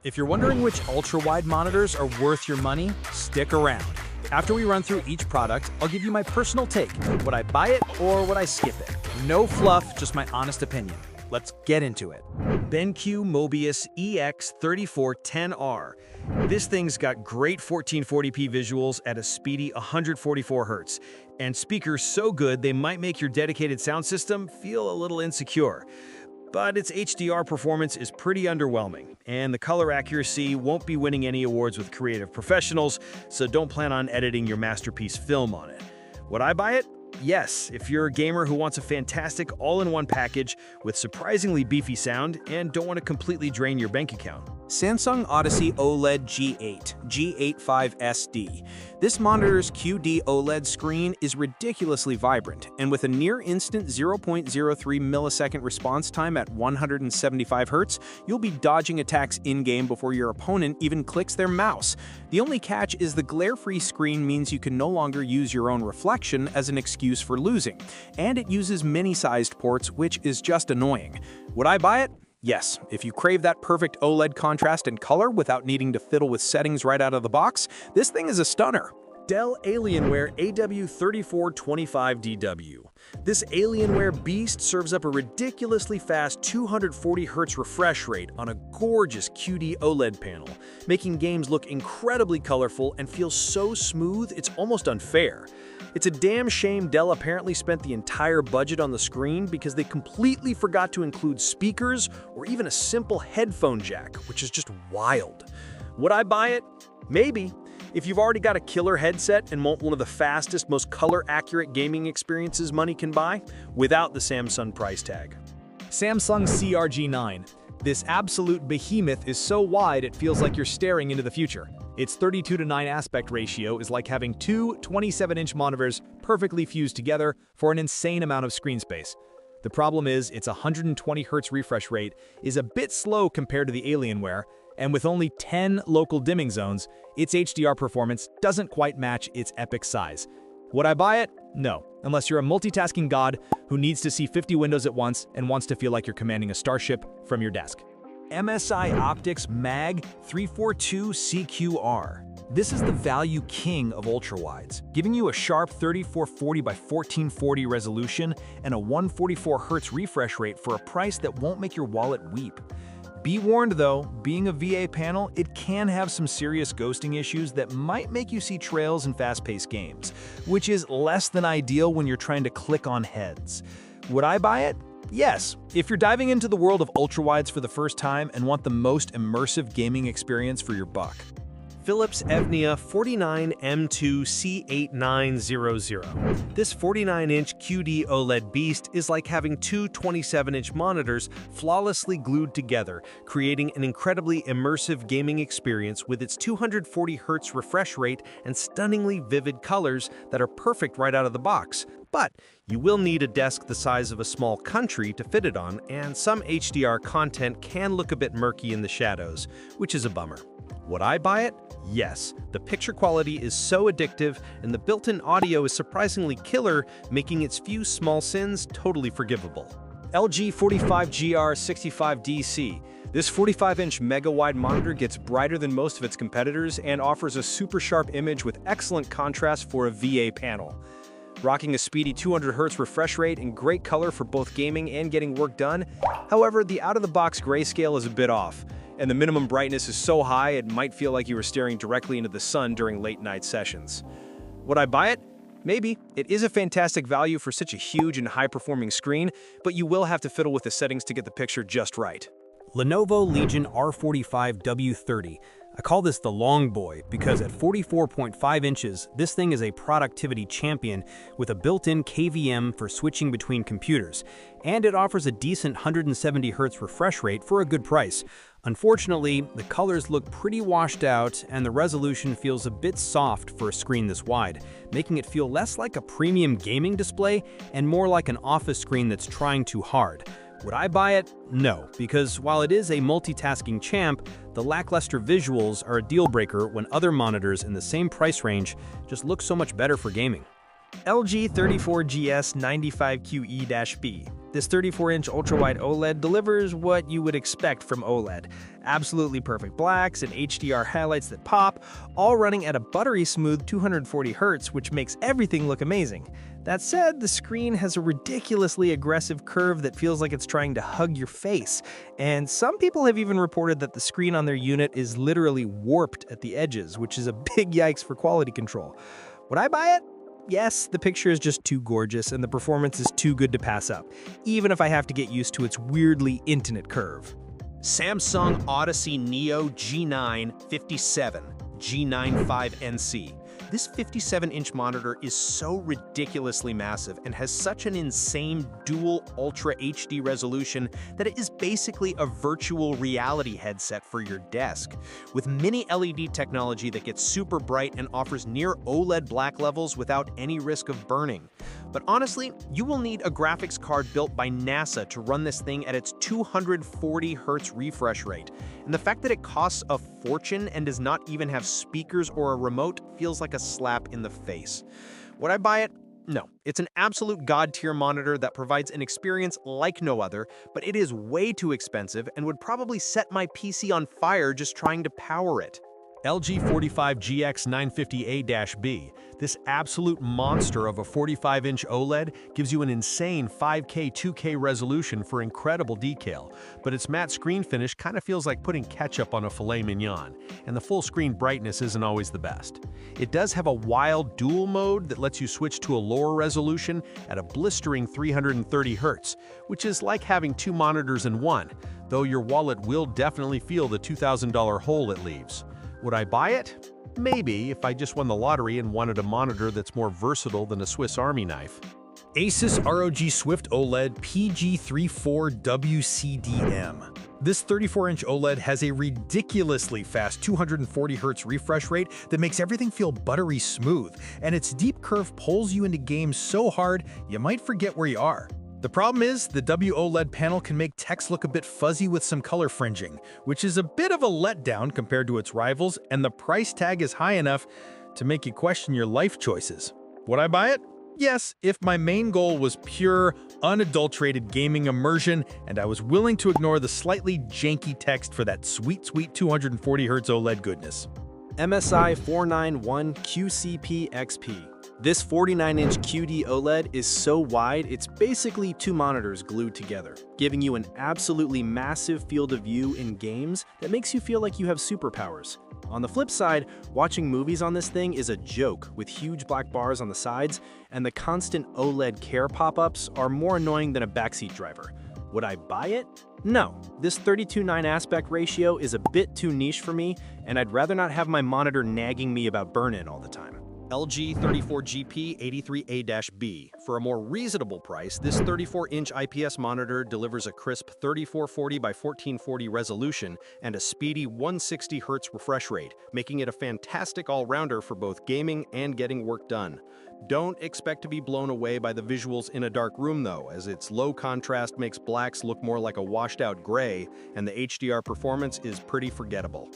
If you're wondering which ultra-wide monitors are worth your money, stick around. After we run through each product, I'll give you my personal take. Would I buy it or would I skip it? No fluff, just my honest opinion. Let's get into it. BenQ Mobius EX3410R. This thing's got great 1440p visuals at a speedy 144 Hz, and speakers so good they might make your dedicated sound system feel a little insecure. But its HDR performance is pretty underwhelming, and the color accuracy won't be winning any awards with creative professionals, so don't plan on editing your masterpiece film on it. Would I buy it? Yes, if you're a gamer who wants a fantastic all-in-one package with surprisingly beefy sound and don't want to completely drain your bank account. Samsung Odyssey OLED G8, G85SD. This monitor's QD OLED screen is ridiculously vibrant, and with a near-instant 0.03 millisecond response time at 175 Hz, you'll be dodging attacks in-game before your opponent even clicks their mouse. The only catch is the glare-free screen means you can no longer use your own reflection as an excuse for losing, and it uses mini-sized ports, which is just annoying. Would I buy it? Yes, if you crave that perfect OLED contrast and color without needing to fiddle with settings right out of the box, this thing is a stunner. Dell Alienware AW3425DW. This Alienware beast serves up a ridiculously fast 240 Hz refresh rate on a gorgeous QD OLED panel, making games look incredibly colorful and feel so smooth it's almost unfair. It's a damn shame Dell apparently spent the entire budget on the screen because they completely forgot to include speakers or even a simple headphone jack, which is just wild. Would I buy it? Maybe. If you've already got a killer headset and want one of the fastest, most color-accurate gaming experiences money can buy, without the Samsung price tag. Samsung CRG9. This absolute behemoth is so wide it feels like you're staring into the future. Its 32:9 aspect ratio is like having two 27-inch monitors perfectly fused together for an insane amount of screen space. The problem is its 120 Hz refresh rate is a bit slow compared to the Alienware, and with only 10 local dimming zones, its HDR performance doesn't quite match its epic size. Would I buy it? No, unless you're a multitasking god who needs to see 50 windows at once and wants to feel like you're commanding a starship from your desk. MSI Optics Mag 342 CQR. This is the value king of ultrawides, giving you a sharp 3440 by 1440 resolution and a 144 Hz refresh rate for a price that won't make your wallet weep. Be warned though, being a VA panel, it can have some serious ghosting issues that might make you see trails in fast-paced games, which is less than ideal when you're trying to click on heads. Would I buy it? Yes, if you're diving into the world of ultrawides for the first time and want the most immersive gaming experience for your buck. Philips Evnia 49M2C8900. This 49-inch QD OLED beast is like having two 27-inch monitors flawlessly glued together, creating an incredibly immersive gaming experience with its 240 Hz refresh rate and stunningly vivid colors that are perfect right out of the box. But you will need a desk the size of a small country to fit it on, and some HDR content can look a bit murky in the shadows, which is a bummer. Would I buy it? Yes. The picture quality is so addictive, and the built-in audio is surprisingly killer, making its few small sins totally forgivable. LG 45GR65DC. This 45-inch mega-wide monitor gets brighter than most of its competitors and offers a super sharp image with excellent contrast for a VA panel. Rocking a speedy 200 Hz refresh rate and great color for both gaming and getting work done. However, the out-of-the-box grayscale is a bit off, and the minimum brightness is so high it might feel like you were staring directly into the sun during late-night sessions. Would I buy it? Maybe. It is a fantastic value for such a huge and high-performing screen, but you will have to fiddle with the settings to get the picture just right. Lenovo Legion R45W30. I call this the long boy because at 44.5 inches, this thing is a productivity champion with a built-in KVM for switching between computers, and it offers a decent 170 Hz refresh rate for a good price. Unfortunately, the colors look pretty washed out and the resolution feels a bit soft for a screen this wide, making it feel less like a premium gaming display and more like an office screen that's trying too hard. Would I buy it? No, because while it is a multitasking champ, the lackluster visuals are a deal breaker when other monitors in the same price range just look so much better for gaming. LG 34GS95QE-B. This 34-inch ultra-wide OLED delivers what you would expect from OLED. Absolutely perfect blacks and HDR highlights that pop, all running at a buttery smooth 240 Hz, which makes everything look amazing. That said, the screen has a ridiculously aggressive curve that feels like it's trying to hug your face, and some people have even reported that the screen on their unit is literally warped at the edges, which is a big yikes for quality control. Would I buy it? Yes, the picture is just too gorgeous and the performance is too good to pass up, even if I have to get used to its weirdly infinite curve. Samsung Odyssey Neo G9 57 G95NC. This 57-inch monitor is so ridiculously massive and has such an insane dual Ultra HD resolution that it is basically a virtual reality headset for your desk. With mini LED technology that gets super bright and offers near OLED black levels without any risk of burning. But honestly, you will need a graphics card built by NASA to run this thing at its 240 Hz refresh rate. And the fact that it costs a fortune and does not even have speakers or a remote feels like a slap in the face. Would I buy it? No. It's an absolute god-tier monitor that provides an experience like no other, but it is way too expensive and would probably set my PC on fire just trying to power it. LG 45GX950A-B. This absolute monster of a 45-inch OLED gives you an insane 5K 2K resolution for incredible detail, but its matte screen finish kind of feels like putting ketchup on a filet mignon, and the full screen brightness isn't always the best. It does have a wild dual mode that lets you switch to a lower resolution at a blistering 330 Hz, which is like having two monitors in one, though your wallet will definitely feel the $2,000 hole it leaves. Would I buy it? Maybe, if I just won the lottery and wanted a monitor that's more versatile than a Swiss Army knife. Asus ROG Swift OLED PG34WCDM. This 34-inch OLED has a ridiculously fast 240 Hz refresh rate that makes everything feel buttery smooth, and its deep curve pulls you into games so hard you might forget where you are. The problem is, the WOLED panel can make text look a bit fuzzy with some color fringing, which is a bit of a letdown compared to its rivals, and the price tag is high enough to make you question your life choices. Would I buy it? Yes, if my main goal was pure, unadulterated gaming immersion, and I was willing to ignore the slightly janky text for that sweet 240 Hz OLED goodness. MSI 491QCP-XP. This 49-inch QD OLED is so wide, it's basically two monitors glued together, giving you an absolutely massive field of view in games that makes you feel like you have superpowers. On the flip side, watching movies on this thing is a joke with huge black bars on the sides, and the constant OLED care pop-ups are more annoying than a backseat driver. Would I buy it? No. This 32:9 aspect ratio is a bit too niche for me, and I'd rather not have my monitor nagging me about burn-in all the time. LG 34GP83A-B. For a more reasonable price, this 34-inch IPS monitor delivers a crisp 3440 by 1440 resolution and a speedy 160 Hz refresh rate, making it a fantastic all-rounder for both gaming and getting work done. Don't expect to be blown away by the visuals in a dark room though, as its low contrast makes blacks look more like a washed-out gray, and the HDR performance is pretty forgettable.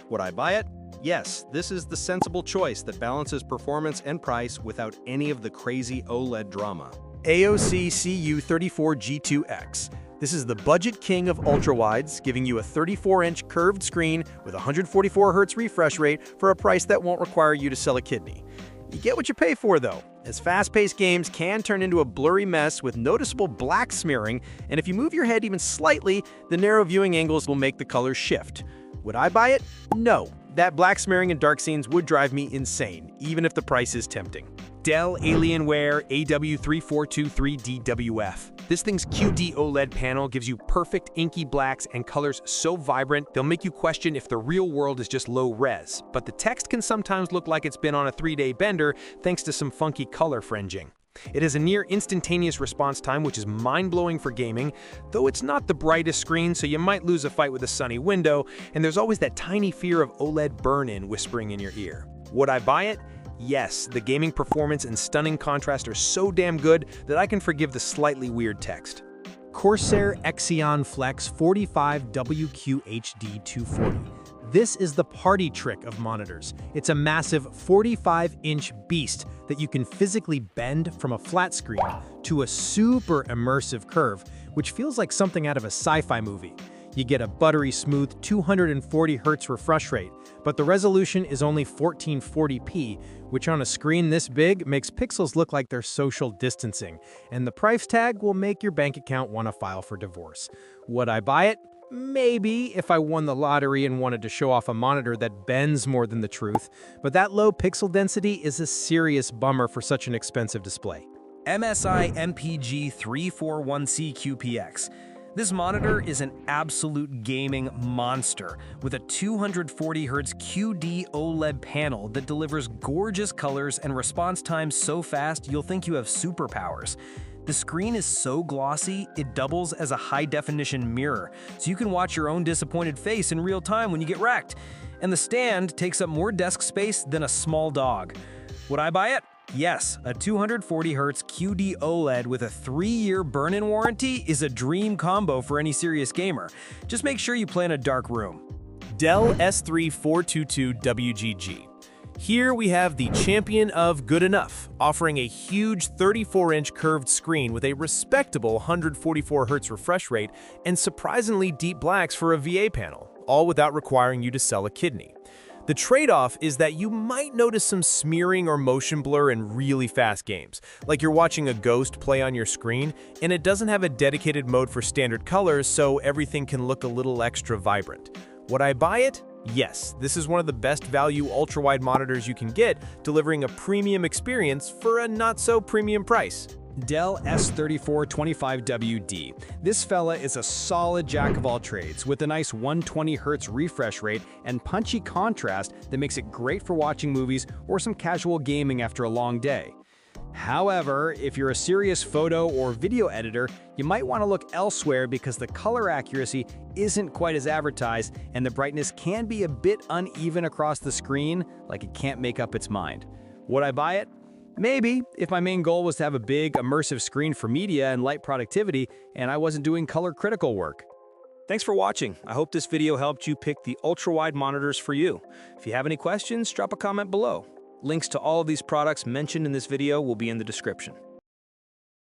Would I buy it? Yes, this is the sensible choice that balances performance and price without any of the crazy OLED drama. AOC CU34G2X. This is the budget king of ultrawides, giving you a 34-inch curved screen with 144 Hz refresh rate for a price that won't require you to sell a kidney. You get what you pay for though, as fast-paced games can turn into a blurry mess with noticeable black smearing, and if you move your head even slightly, the narrow viewing angles will make the colors shift. Would I buy it? No. That black smearing in dark scenes would drive me insane, even if the price is tempting. Dell Alienware AW3423DWF. This thing's QD OLED panel gives you perfect inky blacks and colors so vibrant, they'll make you question if the real world is just low res. But the text can sometimes look like it's been on a 3-day bender thanks to some funky color fringing. It has a near instantaneous response time, which is mind-blowing for gaming, though it's not the brightest screen, so you might lose a fight with a sunny window, and there's always that tiny fear of OLED burn-in whispering in your ear. Would I buy it? Yes, the gaming performance and stunning contrast are so damn good that I can forgive the slightly weird text. Corsair Xeon Flex 45WQHD240. This is the party trick of monitors. It's a massive 45-inch beast that you can physically bend from a flat screen to a super immersive curve, which feels like something out of a sci-fi movie. You get a buttery smooth 240Hz refresh rate, but the resolution is only 1440p, which on a screen this big makes pixels look like they're social distancing, and the price tag will make your bank account want to file for divorce. Would I buy it? Maybe, if I won the lottery and wanted to show off a monitor that bends more than the truth, but that low pixel density is a serious bummer for such an expensive display. MSI MPG 341C QPX. This monitor is an absolute gaming monster with a 240Hz QD OLED panel that delivers gorgeous colors and response times so fast you'll think you have superpowers. The screen is so glossy, it doubles as a high-definition mirror, so you can watch your own disappointed face in real time when you get wrecked. And the stand takes up more desk space than a small dog. Would I buy it? Yes, a 240Hz QD OLED with a 3-year burn-in warranty is a dream combo for any serious gamer. Just make sure you play in a dark room. Dell S3422WGG. Here we have the champion of good enough, offering a huge 34-inch curved screen with a respectable 144Hz refresh rate and surprisingly deep blacks for a VA panel, all without requiring you to sell a kidney. The trade-off is that you might notice some smearing or motion blur in really fast games, like you're watching a ghost play on your screen, and it doesn't have a dedicated mode for standard colors, so everything can look a little extra vibrant. Would I buy it? Yes, this is one of the best value ultra-wide monitors you can get, delivering a premium experience for a not-so-premium price. Dell S3425WD. This fella is a solid jack of all trades with a nice 120Hz refresh rate and punchy contrast that makes it great for watching movies or some casual gaming after a long day. However, if you're a serious photo or video editor, you might want to look elsewhere because the color accuracy isn't quite as advertised and the brightness can be a bit uneven across the screen, like it can't make up its mind. Would I buy it? Maybe, if my main goal was to have a big, immersive screen for media and light productivity, and I wasn't doing color-critical work. Thanks for watching. I hope this video helped you pick the ultra-wide monitors for you. If you have any questions, drop a comment below. Links to all of these products mentioned in this video will be in the description.